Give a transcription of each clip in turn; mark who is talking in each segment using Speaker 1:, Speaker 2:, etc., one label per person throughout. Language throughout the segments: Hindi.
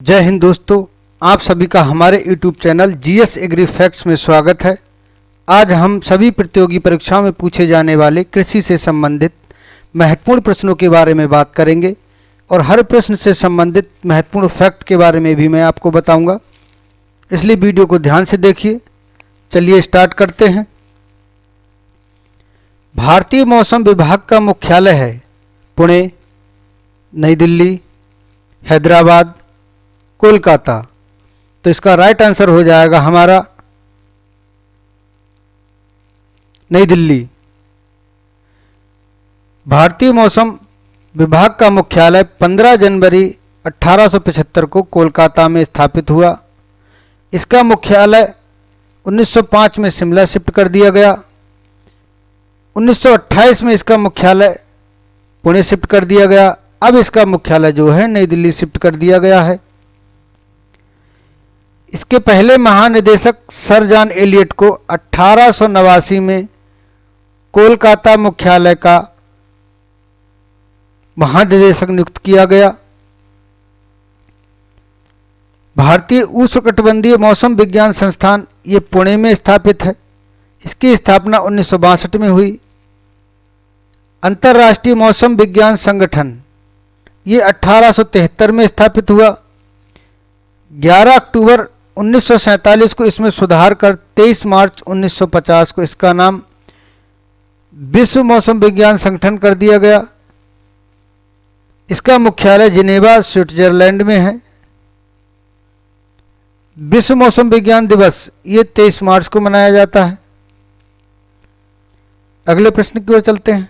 Speaker 1: जय हिंद दोस्तों, आप सभी का हमारे YouTube channel GS agri facts में स्वागत है। आज हम सभी प्रतियोगी परीक्षाओं में पूछे जाने वाले कृषि से संबंधित महत्वपूर्ण प्रश्नों के बारे में बात करेंगे और हर प्रश्न से संबंधित महत्वपूर्ण फैक्ट के बारे में भी मैं आपको बताऊंगा, इसलिए वीडियो को ध्यान से देखिए। चलिए स्टार्ट करते हैं। भारतीय मौसम विभाग का मुख्यालय है पुणे, नई दिल्ली, हैदराबाद, कोलकाता। तो इसका राइट आंसर हो जाएगा हमारा नई दिल्ली। भारतीय मौसम विभाग का मुख्यालय 15 जनवरी 1875 को कोलकाता में स्थापित हुआ। इसका मुख्यालय 1905 में शिमला शिफ्ट कर दिया गया। 1928 में इसका मुख्यालय पुणे शिफ्ट कर दिया गया। अब इसका मुख्यालय जो है नई दिल्ली शिफ्ट कर दिया गया है। इसके पहले महानिदेशक सर जॉन एलियट को 1889 में कोलकाता मुख्यालय का महानिदेशक नियुक्त किया गया। भारतीय उष्णकटिबंधीय मौसम विज्ञान संस्थान ये पुणे में स्थापित है। इसकी स्थापना 1962 में हुई। अंतर्राष्ट्रीय मौसम विज्ञान संगठन ये 1873 में स्थापित हुआ। 11 अक्टूबर 1947 को इसमें सुधार कर 23 मार्च 1950 को इसका नाम विश्व मौसम विज्ञान संगठन कर दिया गया। इसका मुख्यालय जिनेवा स्विट्जरलैंड में है। विश्व मौसम विज्ञान दिवस ये 23 मार्च को मनाया जाता है। अगले प्रश्न की ओर चलते हैं।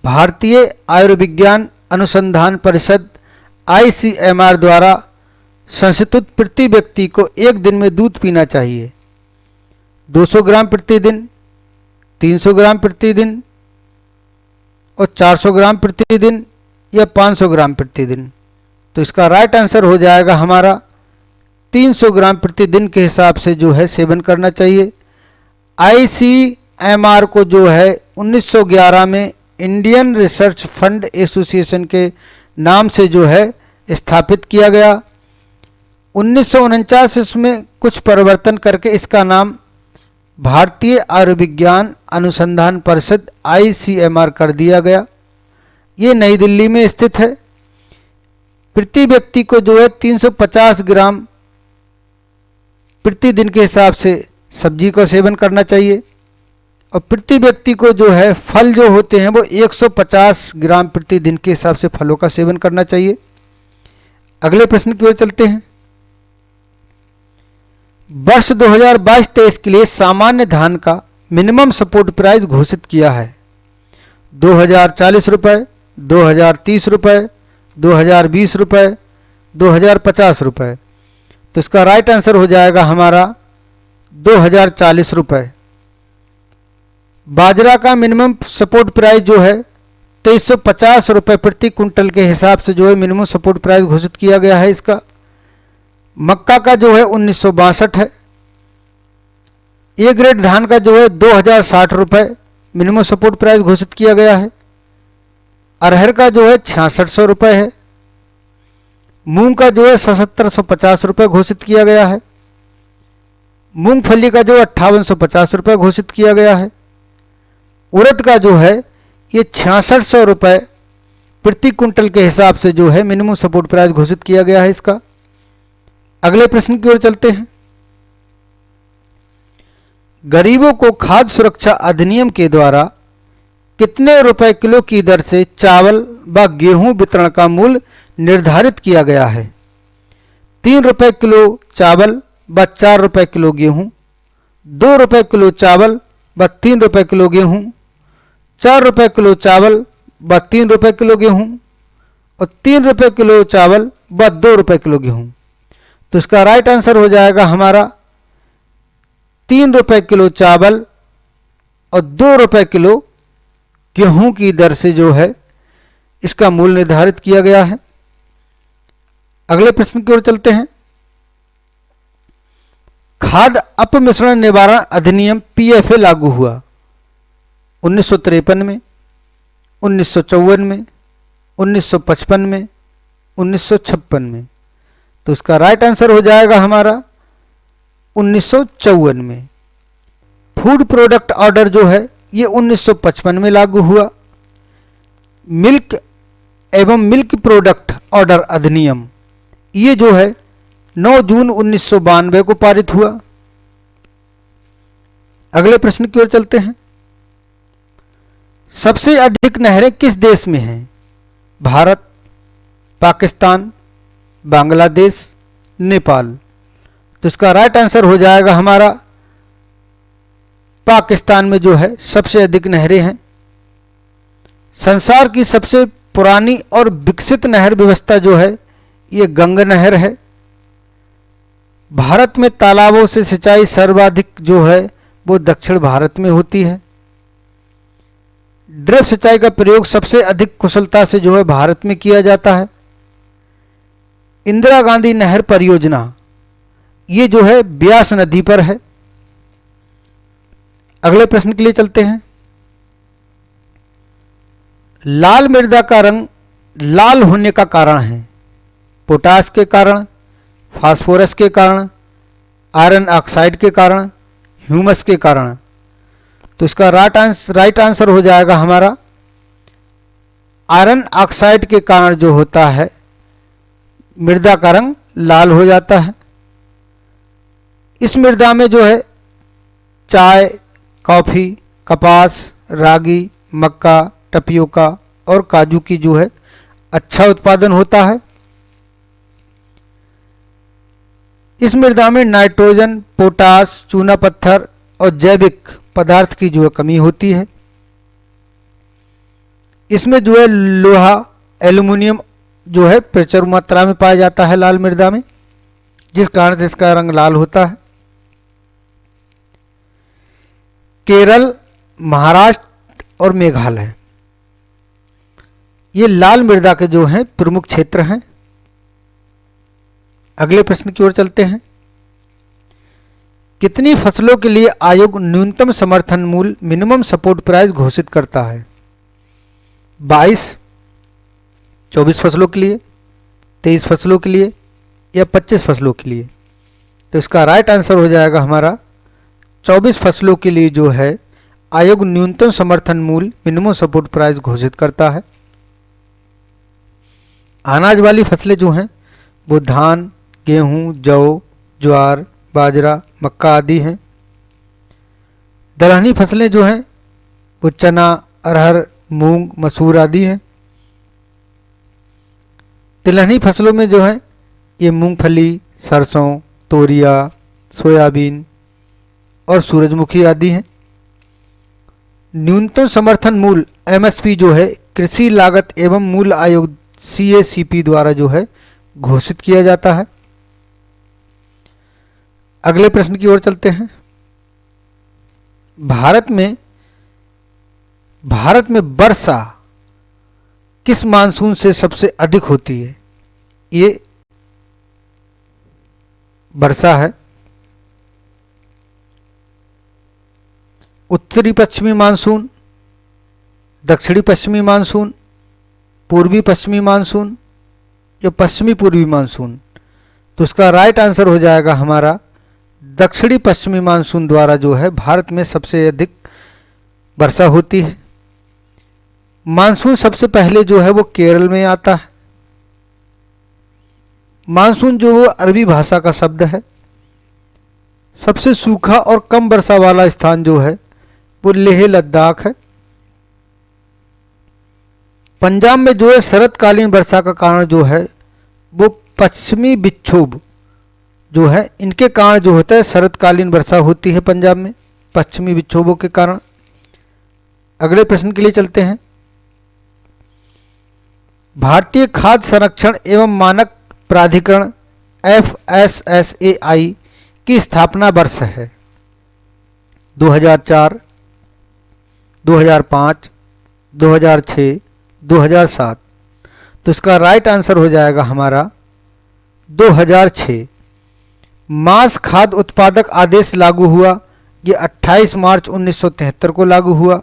Speaker 1: भारतीय आयुर्विज्ञान अनुसंधान परिषद ICMR द्वारा संस्तुत प्रति व्यक्ति को एक दिन में दूध पीना चाहिए। 200 ग्राम प्रतिदिन, 300 ग्राम प्रतिदिन और 400 ग्राम प्रतिदिन या 500 ग्राम प्रतिदिन। तो इसका राइट आंसर हो जाएगा हमारा 300 ग्राम प्रतिदिन के हिसाब से जो है सेवन करना चाहिए। ICMR को जो है 1911 में इंडियन रिसर्च फंड एसोसिएशन के नाम से जो है स्थापित किया गया। 1949 इसमें कुछ परिवर्तन करके इसका नाम भारतीय आयुर्विज्ञान अनुसंधान परिषद ICMR कर दिया गया। ये नई दिल्ली में स्थित है। प्रति व्यक्ति को जो है 350 ग्राम प्रतिदिन के हिसाब से सब्जी का सेवन करना चाहिए और प्रति व्यक्ति को जो है फल जो होते हैं वो 150 ग्राम प्रतिदिन के हिसाब से फलों का सेवन करना चाहिए। अगले प्रश्न की ओर चलते हैं। वर्ष 2022-23 के लिए सामान्य धान का मिनिमम सपोर्ट प्राइस घोषित किया है। 2040 रुपये, 2030 रुपये, 2020 रुपये, 2050 रुपये। तो इसका राइट आंसर हो जाएगा हमारा 2040 रुपये। बाजरा का मिनिमम सपोर्ट प्राइस जो है 2350 रुपये प्रति कुंटल के हिसाब से जो है मिनिमम सपोर्ट प्राइस घोषित किया गया है इसका। मक्का का जो है 1962 है। ए ग्रेड धान का जो है 2060 रुपये मिनिमम सपोर्ट प्राइस घोषित किया गया है। अरहर का जो है 6600 रुपये है। मूंग का जो है 7750 रुपये घोषित किया गया है। मूंगफली का जो 5850 रुपये घोषित किया गया है। उड़द का जो है ये 6600 रुपये प्रति कुंटल के हिसाब से जो है मिनिमम सपोर्ट प्राइस घोषित किया गया है इसका। अगले प्रश्न की ओर चलते हैं। गरीबों को खाद्य सुरक्षा अधिनियम के द्वारा कितने रुपए किलो की दर से चावल व गेहूं वितरण का मूल्य निर्धारित किया गया है? 3 रुपए किलो चावल व 4 रुपए किलो गेहूं, 2 रुपए किलो चावल व 3 रुपए किलो गेहूं, 4 रुपए किलो चावल व 3 रुपए किलो गेहूं और 3 रुपए किलो चावल व 2 रुपए किलो गेहूं। तो इसका राइट आंसर हो जाएगा हमारा 3 रुपए किलो चावल और 2 रुपए किलो गेहूं की दर से जो है इसका मूल्य निर्धारित किया गया है। अगले प्रश्न की ओर चलते हैं। खाद्य अपमिश्रण निवारण अधिनियम PFA लागू हुआ 1953 में, 1954 में, 1955 में 1956 में। तो इसका राइट आंसर हो जाएगा हमारा 1954 में। फूड प्रोडक्ट ऑर्डर जो है ये 1955 में लागू हुआ। मिल्क एवं मिल्क प्रोडक्ट ऑर्डर अधिनियम ये जो है 9 जून 1992 को पारित हुआ। अगले प्रश्न की ओर चलते हैं। सबसे अधिक नहरें किस देश में हैं? भारत, पाकिस्तान, बांग्लादेश, नेपाल। तो इसका राइट आंसर हो जाएगा हमारा पाकिस्तान में जो है सबसे अधिक नहरें हैं। संसार की सबसे पुरानी और विकसित नहर व्यवस्था जो है ये गंगा नहर है। भारत में तालाबों से सिंचाई सर्वाधिक जो है वो दक्षिण भारत में होती है। ड्रिप सिंचाई का प्रयोग सबसे अधिक कुशलता से जो है भारत में किया जाता है। इंदिरा गांधी नहर परियोजना ये जो है ब्यास नदी पर है। अगले प्रश्न के लिए चलते हैं। लाल मृदा का रंग लाल होने का कारण है? पोटाश के कारण, फास्फोरस के कारण, आयरन ऑक्साइड के कारण, ह्यूमस के कारण। तो इसका राइट आंसर हो जाएगा हमारा आयरन ऑक्साइड के कारण जो होता है मृदा का रंग लाल हो जाता है। इस मृदा में जो है चाय, कॉफी, कपास, रागी, मक्का, टपियोका और काजू की जो है अच्छा उत्पादन होता है। इस मृदा में नाइट्रोजन, पोटाश, चूना पत्थर और जैविक पदार्थ की जो है कमी होती है। इसमें जो है लोहा, एल्युमिनियम जो है प्रचुर मात्रा में पाया जाता है लाल मृदा में, जिस कारण से इसका रंग लाल होता है। केरल, महाराष्ट्र और मेघालय ये लाल मृदा के जो हैं प्रमुख क्षेत्र हैं। अगले प्रश्न की ओर चलते हैं। कितनी फसलों के लिए आयोग न्यूनतम समर्थन मूल्य मिनिमम सपोर्ट प्राइस घोषित करता है? 22, 24 फसलों के लिए, 23 फसलों के लिए या 25 फसलों के लिए? तो इसका राइट आंसर हो जाएगा हमारा 24 फसलों के लिए जो है आयोग न्यूनतम समर्थन मूल्य मिनिमम सपोर्ट प्राइस घोषित करता है। अनाज वाली फसलें जो हैं वो धान, गेहूं, जौ, ज्वार, बाजरा, मक्का आदि हैं। दलहनी फसलें जो हैं वो चना, अरहर, मूंग, मसूर आदि हैं। तिलहनी फसलों में जो है ये मूंगफली, सरसों, तोरिया, सोयाबीन और सूरजमुखी आदि हैं। न्यूनतम समर्थन मूल्य एमएसपी जो है कृषि लागत एवं मूल्य आयोग सीएसीपी द्वारा जो है घोषित किया जाता है। अगले प्रश्न की ओर चलते हैं। भारत में वर्षा किस मानसून से सबसे अधिक होती है? ये वर्षा है उत्तरी पश्चिमी मानसून, दक्षिणी पश्चिमी मानसून, पूर्वी पश्चिमी मानसून या पश्चिमी पूर्वी मानसून? तो इसका राइट आंसर हो जाएगा हमारा दक्षिणी पश्चिमी मानसून द्वारा जो है भारत में सबसे अधिक वर्षा होती है। मानसून सबसे पहले जो है वो केरल में आता है। मानसून जो वो अरबी भाषा का शब्द है। सबसे सूखा और कम वर्षा वाला स्थान जो है वो लेह लद्दाख है। पंजाब में जो है शरतकालीन वर्षा का कारण जो है वो पश्चिमी विक्षोभ जो है इनके कारण जो होता है शरतकालीन वर्षा होती है पंजाब में पश्चिमी विक्षोभों के कारण। अगले प्रश्न के लिए चलते हैं। भारतीय खाद्य संरक्षण एवं मानक प्राधिकरण FSSAI की स्थापना वर्ष है? 2004, 2005, 2006, 2007? तो इसका राइट आंसर हो जाएगा हमारा 2006। मांस खाद्य उत्पादक आदेश लागू हुआ, ये 28 मार्च 1973 को लागू हुआ।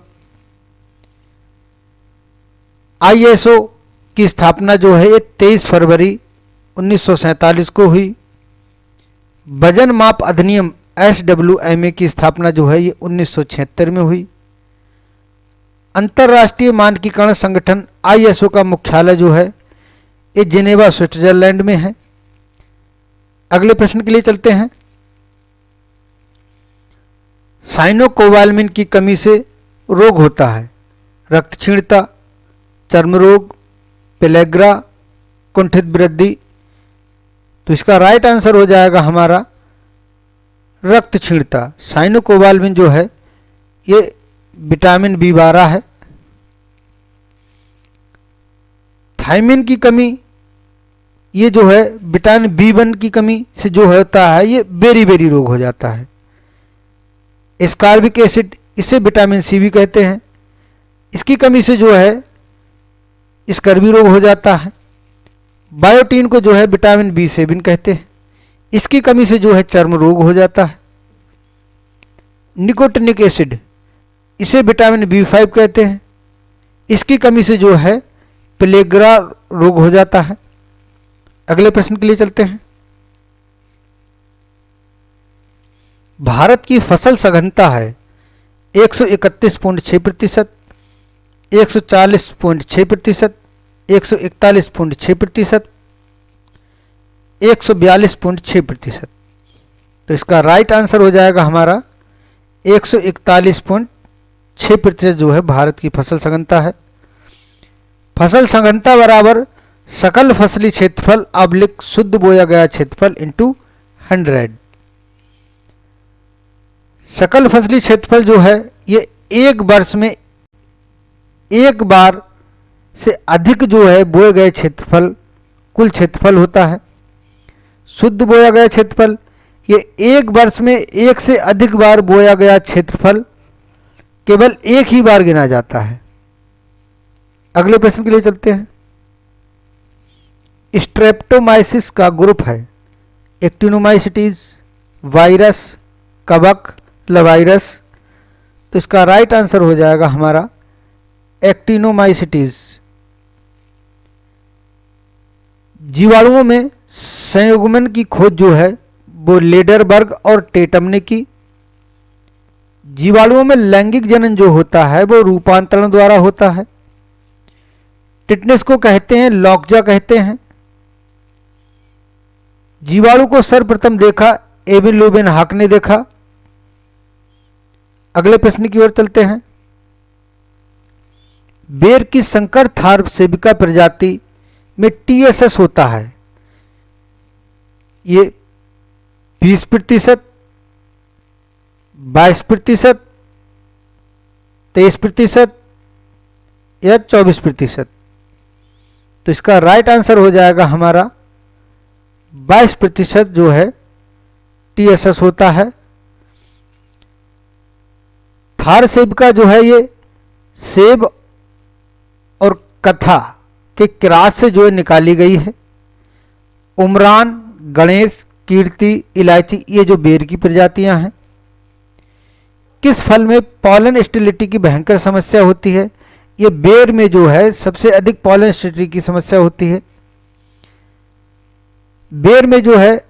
Speaker 1: ISO की स्थापना जो है ये 23 फरवरी 1947 को हुई। वजन माप अधिनियम SWMA की स्थापना जो है ये 1976 में हुई। अंतर्राष्ट्रीय मानकीकरण संगठन ISO का मुख्यालय जो है ये जिनेवा स्विट्जरलैंड में है। अगले प्रश्न के लिए चलते हैं। साइनोकोबालामिन की कमी से रोग होता है। रक्तक्षीणता, चर्म रोग, पेलेग्रा, कुंठित वृद्धि। तो इसका राइट आंसर हो जाएगा हमारा रक्तक्षीणता। साइनोकोबालामिन जो है ये विटामिन B12 है। थायमिन की कमी, ये जो है विटामिन B1 की कमी से जो होता है ये बेरी रोग हो जाता है। एस्कॉर्बिक एसिड, इसे विटामिन C भी कहते हैं, इसकी कमी से जो है स्कर्वी रोग हो जाता है। बायोटीन को जो है विटामिन B7 कहते हैं, इसकी कमी से जो है चर्म रोग हो जाता है। निकोटिनिक एसिड, इसे विटामिन B5 कहते हैं, इसकी कमी से जो है पेलेग्रा रोग हो जाता है। अगले प्रश्न के लिए चलते हैं। भारत की फसल सघनता है 131.6%, 140.6%, 141.6%, 142.6%। तो इसका राइट आंसर हो जाएगा हमारा 141.6% जो है भारत की फसल सघनता है। फसल सघनता बराबर सकल फसली क्षेत्रफल / शुद्ध बोया गया क्षेत्रफल इंटू 100। सकल फसली क्षेत्रफल जो है ये एक वर्ष में एक बार से अधिक जो है बोए गए क्षेत्रफल कुल क्षेत्रफल होता है। शुद्ध बोया गया क्षेत्रफल, ये एक वर्ष में एक से अधिक बार बोया गया क्षेत्रफल केवल एक ही बार गिना जाता है। अगले प्रश्न के लिए चलते हैं। स्ट्रेप्टोमाइसिस का ग्रुप है एक्टिनोमाइसिटीज, वायरस, कवक, लवायरस। तो इसका राइट आंसर हो जाएगा हमारा एक्टिनोमाइसिटीज। जीवाणुओं में संयुग्मन की खोज जो है वो लेडरबर्ग और टेटम ने की। जीवाणुओं में लैंगिक जनन जो होता है वो रूपांतरण द्वारा होता है। टिटनेस को कहते हैं लॉकजा कहते हैं। जीवाणु को सर्वप्रथम देखा एविन लुबेनहाक ने देखा। अगले प्रश्न की ओर चलते हैं। बेर की संकर थार सेबिका प्रजाति में TSS होता है, ये 20%, 22%, 23% या 24%। तो इसका राइट आंसर हो जाएगा हमारा 22% जो है TSS होता है। थार सेबिका जो है ये सेब और कथा के क्रॉस से जो है निकाली गई है। उमरान, गणेश, कीर्ति, इलायची, ये जो बेर की प्रजातियां हैं। किस फल में पॉलन स्टेरिलिटी की भयंकर समस्या होती है? ये बेर में जो है सबसे अधिक पॉलन स्टेरिलिटी की समस्या होती है। बेर में जो है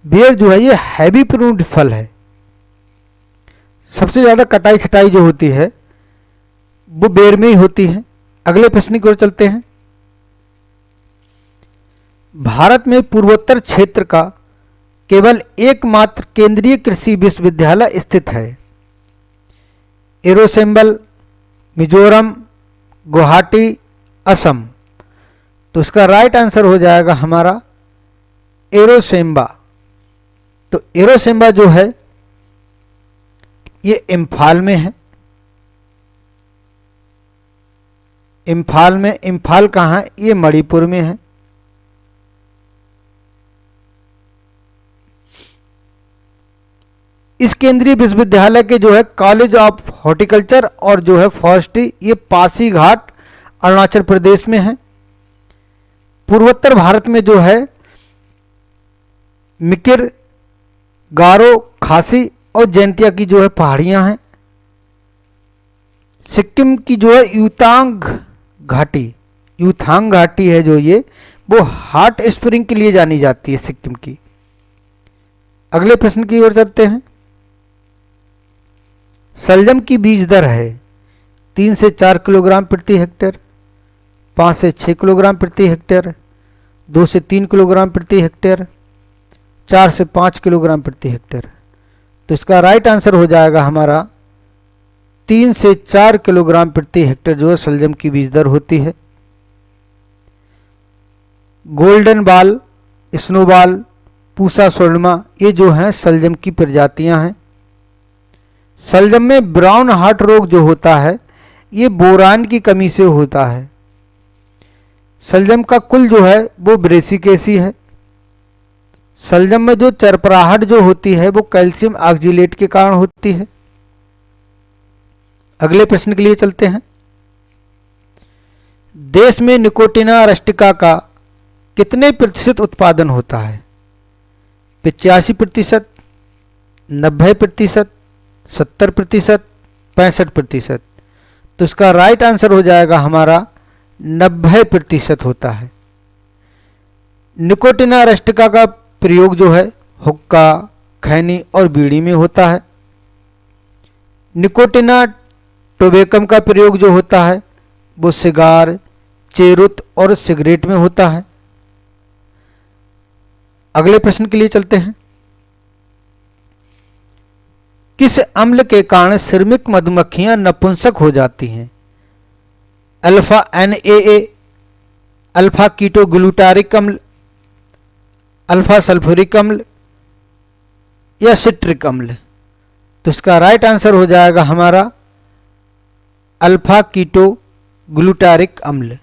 Speaker 1: बेर जो है ये हैवी प्रून्ड फल है। सबसे ज्यादा कटाई छटाई जो होती है वो बेर में ही होती है। अगले प्रश्न की ओर चलते हैं। भारत में पूर्वोत्तर क्षेत्र का केवल एकमात्र केंद्रीय कृषि विश्वविद्यालय स्थित है। एरोसेम्बल, मिजोरम, गुवाहाटी, असम। तो इसका राइट आंसर हो जाएगा हमारा एरोसेम्बा। तो एरोसेम्बा जो है ये इम्फाल में है। इम्फाल कहाँ है? ये मणिपुर में है। इस केंद्रीय विश्वविद्यालय के जो है कॉलेज ऑफ हॉर्टिकल्चर और जो है फॉरेस्ट्री ये पासीघाट अरुणाचल प्रदेश में है। पूर्वोत्तर भारत में जो है मिकिर, गारो, खासी और जैंतिया की जो है पहाड़ियां हैं। सिक्किम की जो है यूतांग घाटी युथांग घाटी है जो ये, वो हॉट स्प्रिंग के लिए जानी जाती है सिक्किम की। अगले प्रश्न की ओर चलते हैं। शलजम की बीज दर है 3 से 4 किलोग्राम प्रति हेक्टेयर, 5 से 6 किलोग्राम प्रति हेक्टेयर, 2 से 3 किलोग्राम प्रति हेक्टेयर, 4 से 5 किलोग्राम प्रति हेक्टेयर। तो इसका राइट आंसर हो जाएगा हमारा 3 से 4 किलोग्राम प्रति हेक्टेयर जो शलजम की बीज दर होती है। गोल्डन बाल, स्नोबाल, पूसा स्वर्णिमा, ये जो हैं शलजम की प्रजातियां हैं। शलजम में ब्राउन हार्ट रोग जो होता है ये बोरान की कमी से होता है। शलजम का कुल जो है वो ब्रेसिकेसी है। शलजम में जो चरपराहट जो होती है वो कैल्शियम ऑक्जिलेट के कारण होती है। अगले प्रश्न के लिए चलते हैं। देश में निकोटिना रस्टिका का कितने प्रतिशत उत्पादन होता है? 85%, 90%, 70%, 65%। तो इसका राइट आंसर हो जाएगा हमारा 90% होता है। निकोटिना रस्टिका का प्रयोग जो है हुक्का, खैनी और बीड़ी में होता है। निकोटिना टोबैकम का प्रयोग जो होता है वो सिगार, चेरुत और सिगरेट में होता है। अगले प्रश्न के लिए चलते हैं। किस अम्ल के कारण श्रमिक मधुमक्खियां नपुंसक हो जाती हैं? Alpha NAA, alpha keto glutaric अम्ल, अल्फा सल्फ्यूरिक अम्ल या सिट्रिक अम्ल? तो इसका राइट आंसर हो जाएगा हमारा अल्फा कीटो ग्लूटारिक अम्ल।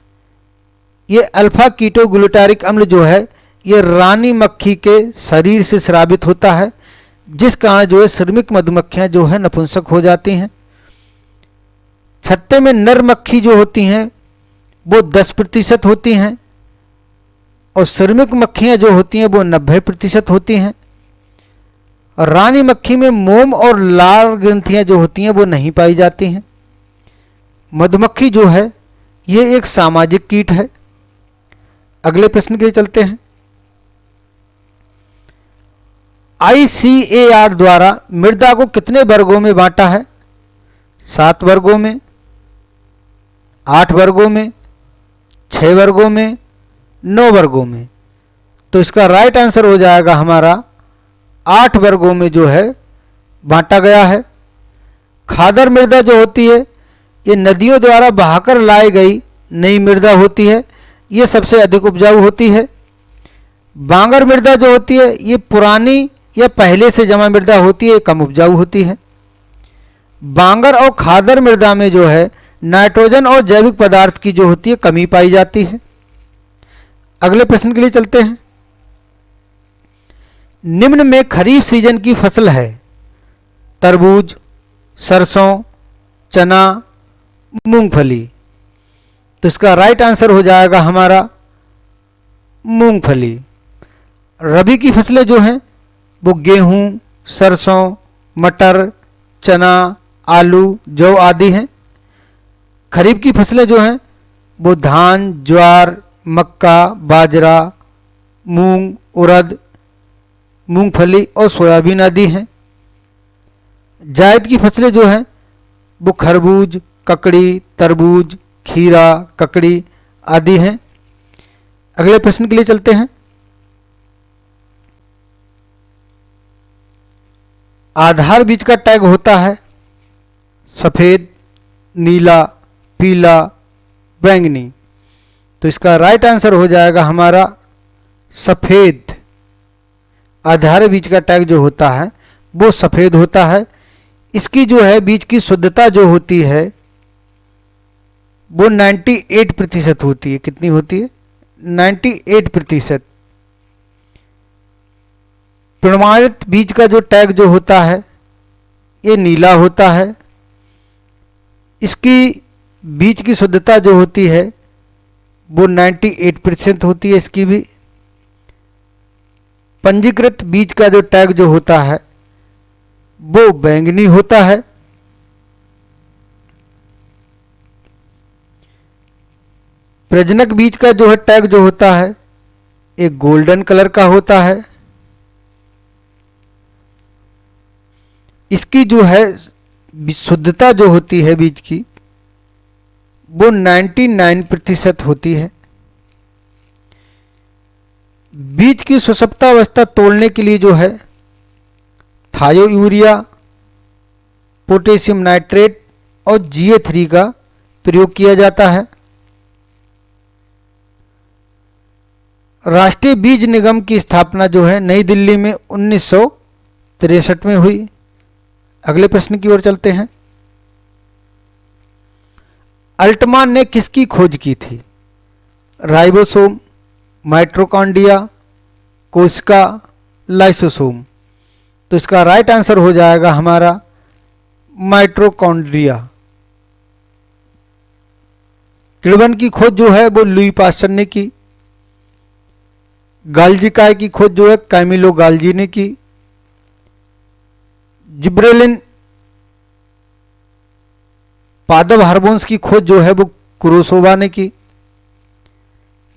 Speaker 1: ये अल्फा कीटो ग्लूटारिक अम्ल जो है ये रानी मक्खी के शरीर से स्रावित होता है, जिस कारण जो है श्रमिक मधुमक्खियां जो है नपुंसक हो जाती हैं। छत्ते में नर मक्खी जो होती हैं वो 10% होती हैं और श्रमिक मक्खियां जो होती हैं वो 90% होती हैं। और रानी मक्खी में मोम और लाल ग्रंथियां जो होती हैं वो नहीं पाई जाती हैं। मधुमक्खी जो है ये एक सामाजिक कीट है। अगले प्रश्न के लिए चलते हैं। ICAR द्वारा मृदा को कितने वर्गों में बांटा है? 7 वर्गों में, 8 वर्गों में, 6 वर्गों में, 9 वर्गों में? तो इसका राइट आंसर हो जाएगा हमारा 8 वर्गों में जो है बांटा गया है। खादर मृदा जो होती है ये नदियों द्वारा बहाकर लाई गई नई मृदा होती है, ये सबसे अधिक उपजाऊ होती है। बांगर मृदा जो होती है ये पुरानी या पहले से जमा मृदा होती है, कम उपजाऊ होती है। बांगर और खादर मृदा में जो है नाइट्रोजन और जैविक पदार्थ की जो होती है कमी पाई जाती है। अगले प्रश्न के लिए चलते हैं। निम्न में खरीफ सीजन की फसल है तरबूज, सरसों, चना, मूंगफली। तो इसका राइट आंसर हो जाएगा हमारा मूंगफली। रबी की फसलें जो हैं वो गेहूं, सरसों, मटर, चना, आलू, जौ आदि हैं। खरीफ की फसलें जो हैं वो धान, ज्वार, मक्का, बाजरा, मूंग, उड़द, मूंगफली और सोयाबीन आदि हैं। जायद की फसलें जो हैं वो खरबूज, ककड़ी, तरबूज, खीरा, ककड़ी आदि हैं। अगले प्रश्न के लिए चलते हैं। आधार बीज का टैग होता है सफ़ेद, नीला, पीला, बैंगनी। तो इसका राइट आंसर हो जाएगा हमारा सफ़ेद। आधार बीज का टैग जो होता है वो सफ़ेद होता है। इसकी जो है बीज की शुद्धता जो होती है वो 98% होती है। कितनी होती है? 98%। प्रमाणित बीज का जो टैग जो होता है ये नीला होता है। इसकी बीज की शुद्धता जो होती है वो 98% होती है। इसकी भी पंजीकृत बीज का जो टैग जो होता है वो बैंगनी होता है। प्रजनक बीज का जो है टैग जो होता है एक गोल्डन कलर का होता है। इसकी जो है शुद्धता जो होती है बीज की वो 99% होती है। बीज की सुषुप्तावस्था तोड़ने के लिए जो है थायो यूरिया, पोटेशियम नाइट्रेट और GA3 का प्रयोग किया जाता है। राष्ट्रीय बीज निगम की स्थापना जो है नई दिल्ली में 1963 में हुई। अगले प्रश्न की ओर चलते हैं। अल्टमान ने किसकी खोज की थी? राइबोसोम, माइटोकॉन्ड्रिया, कोशिका, लाइसोसोम। तो इसका राइट आंसर हो जाएगा हमारा माइटोकॉन्ड्रिया। किण्वन की खोज जो है वो लुई पास्चर ने की। गाल्जी काय की खोज जो है कैमिलो गाल्जी ने की। जिब्रेलिन पादप हार्मोन्स की खोज जो है वो कुरोसोवा ने की।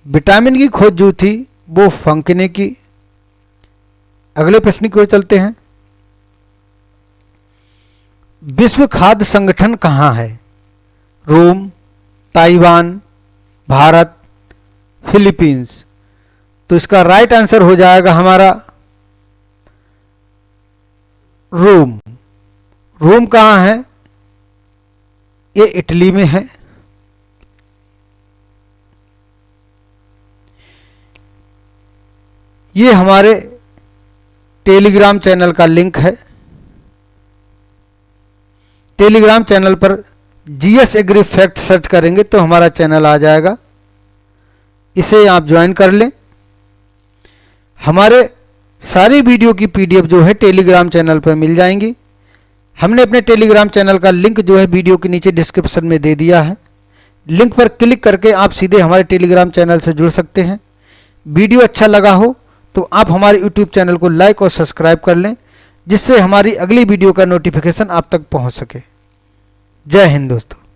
Speaker 1: विटामिन की खोज जो थी वो फंक ने की। अगले प्रश्न की ओर चलते हैं। विश्व खाद्य संगठन कहाँ है? रोम, ताइवान, भारत, फिलीपींस। तो इसका राइट आंसर हो जाएगा हमारा रोम। रोम कहाँ है? ये इटली में है। ये हमारे टेलीग्राम चैनल का लिंक है। टेलीग्राम चैनल पर GS एग्री फैक्ट सर्च करेंगे तो हमारा चैनल आ जाएगा, इसे आप ज्वाइन कर लें। हमारे सारी वीडियो की PDF जो है टेलीग्राम चैनल पर मिल जाएंगी। हमने अपने टेलीग्राम चैनल का लिंक जो है वीडियो के नीचे डिस्क्रिप्शन में दे दिया है। लिंक पर क्लिक करके आप सीधे हमारे टेलीग्राम चैनल से जुड़ सकते हैं। वीडियो अच्छा लगा हो तो आप हमारे YouTube चैनल को लाइक और सब्सक्राइब कर लें, जिससे हमारी अगली वीडियो का नोटिफिकेशन आप तक पहुंच सके। जय हिंद दोस्तों।